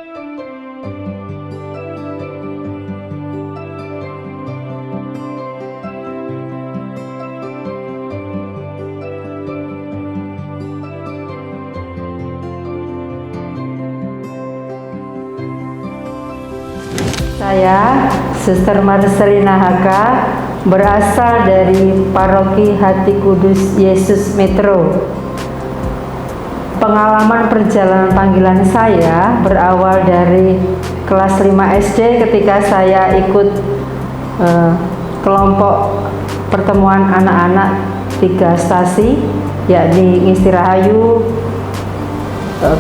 Saya, Suster Marcelina Haka, berasal dari Paroki Hati Kudus Yesus Metro. Pengalaman perjalanan panggilan saya berawal dari kelas 5 SD ketika saya ikut kelompok pertemuan anak-anak 3 stasi, yakni Ngistirahayu,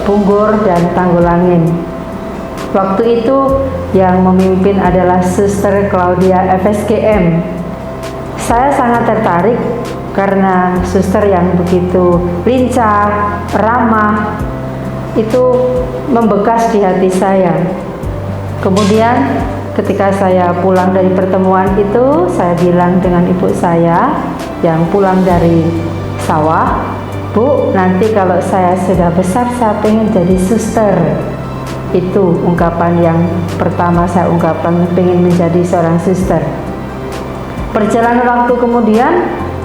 Punggor, dan Tanggulangin. Waktu itu yang memimpin adalah Suster Claudia FSGM. Saya sangat tertarik karena suster yang begitu lincah, ramah, itu membekas di hati saya. Kemudian ketika saya pulang dari pertemuan itu, saya bilang dengan ibu saya yang pulang dari sawah, "Bu, nanti kalau saya sudah besar saya pengen jadi suster." Itu ungkapan yang pertama saya ungkapkan, pengen menjadi seorang suster. Perjalanan waktu kemudian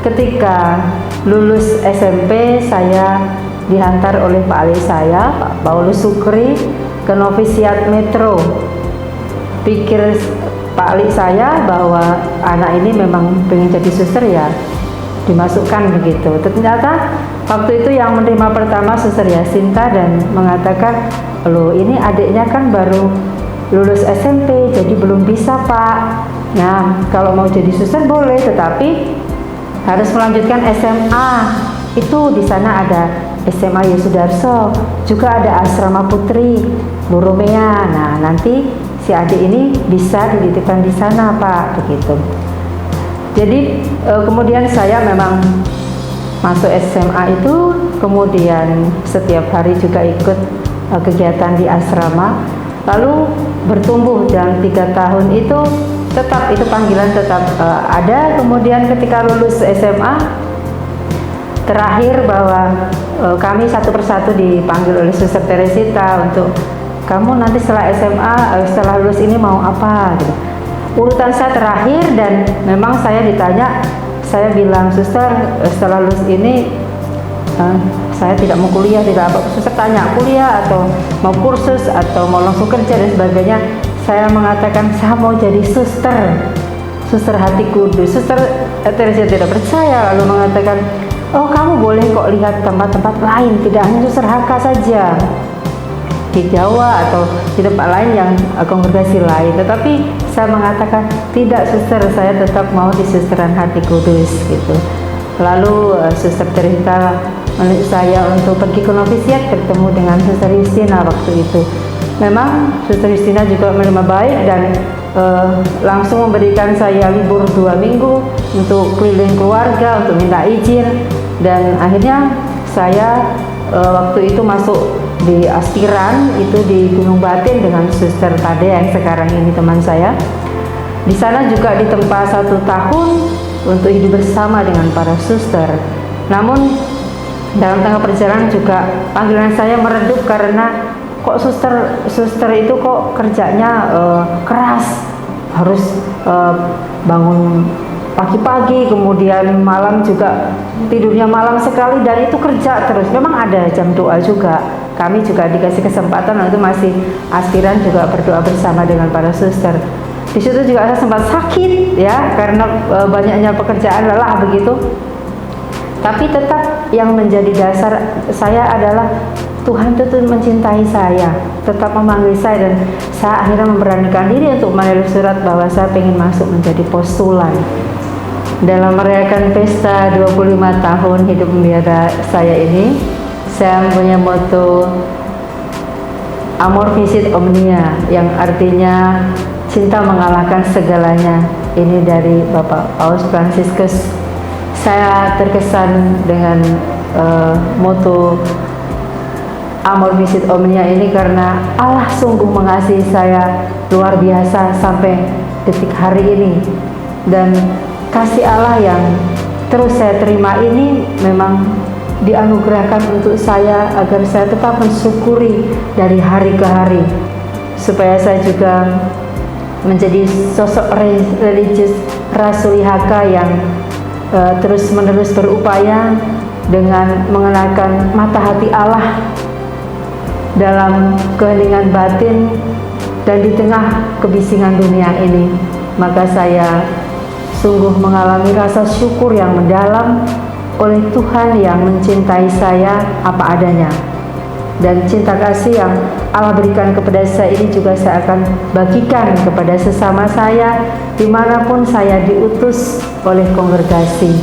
ketika lulus SMP, saya dihantar oleh Pak Ali saya, Pak Paulus Sukri, ke novisiat Metro. Pikir Pak Ali saya bahwa anak ini memang pengen jadi suster, ya dimasukkan begitu. Ternyata waktu itu yang menerima pertama Suster Yasinta dan mengatakan, "Loh, ini adiknya kan baru lulus SMP, jadi belum bisa, Pak. Nah, kalau mau jadi suster boleh, tetapi harus melanjutkan SMA. Itu di sana ada SMA Yosudarso, juga ada asrama putri Bu Romea. Nah, nanti si adik ini bisa dititipkan di sana, Pak." Begitu. Jadi kemudian saya memang masuk SMA itu, kemudian setiap hari juga ikut kegiatan di asrama, lalu bertumbuh dalam 3 tahun itu tetap itu panggilan tetap ada. Kemudian ketika lulus SMA terakhir bahwa kami satu persatu dipanggil oleh Suster Teresita untuk, "Kamu nanti setelah SMA, setelah lulus ini mau apa?" gitu. Urutan saya terakhir dan memang saya ditanya, saya bilang, "Suster, setelah lulus ini saya tidak mau kuliah, tidak apa." Suster tanya, "Kuliah atau mau kursus atau mau langsung kerja dan sebagainya?" Saya mengatakan, "Saya mau jadi suster, suster Hati Kudus." Suster Teresa tidak percaya, lalu mengatakan, "Oh, kamu boleh kok lihat tempat-tempat lain, tidak hanya Suster Haka saja di Jawa atau di tempat lain yang kongregasi lain." Tetapi saya mengatakan, "Tidak, suster, saya tetap mau di Susteran Hati Kudus." Gitu. Lalu Suster Teresa menunjuk saya untuk pergi ke novisiat, bertemu dengan Suster Justina waktu itu. Memang Suster Justina juga menerima baik dan langsung memberikan saya libur 2 minggu untuk keliling keluarga, untuk minta izin, dan akhirnya saya waktu itu masuk di aspiran itu di Gunung Batin dengan Suster Tade yang sekarang ini teman saya. Di sana juga ditempa 1 tahun untuk hidup bersama dengan para suster. Namun dalam tengah perjalanan juga panggilan saya meredup karena kok suster itu kok kerjanya keras, harus bangun pagi-pagi, kemudian malam juga tidurnya malam sekali, dan itu kerja terus. Memang ada jam doa juga, kami juga dikasih kesempatan untuk masih aspiran juga berdoa bersama dengan para suster. Di situ juga saya sempat sakit ya karena banyaknya pekerjaan, lelah begitu. Tapi tetap yang menjadi dasar saya adalah Tuhan itu mencintai saya, tetap memanggil saya, dan saya akhirnya memberanikan diri untuk menulis surat bahwa saya ingin masuk menjadi postulan. Dalam merayakan pesta 25 tahun hidup pembiara saya ini, saya mempunyai moto Amor Visit Omnia, yang artinya cinta mengalahkan segalanya. Ini dari Bapak Paus Fransiskus. Saya terkesan dengan moto Amor Visit Omnia ini karena Allah sungguh mengasihi saya luar biasa sampai detik hari ini, dan kasih Allah yang terus saya terima ini memang dianugerahkan untuk saya agar saya tetap mensyukuri dari hari ke hari. supaya saya juga menjadi sosok religius rasuli haka yang terus-menerus berupaya dengan mengenalkan mata hati Allah dalam keheningan batin dan di tengah kebisingan dunia ini. Maka saya sungguh mengalami rasa syukur yang mendalam oleh Tuhan yang mencintai saya apa adanya. Dan cinta kasih yang Allah berikan kepada saya ini juga saya akan bagikan kepada sesama saya dimanapun saya diutus oleh kongregasi.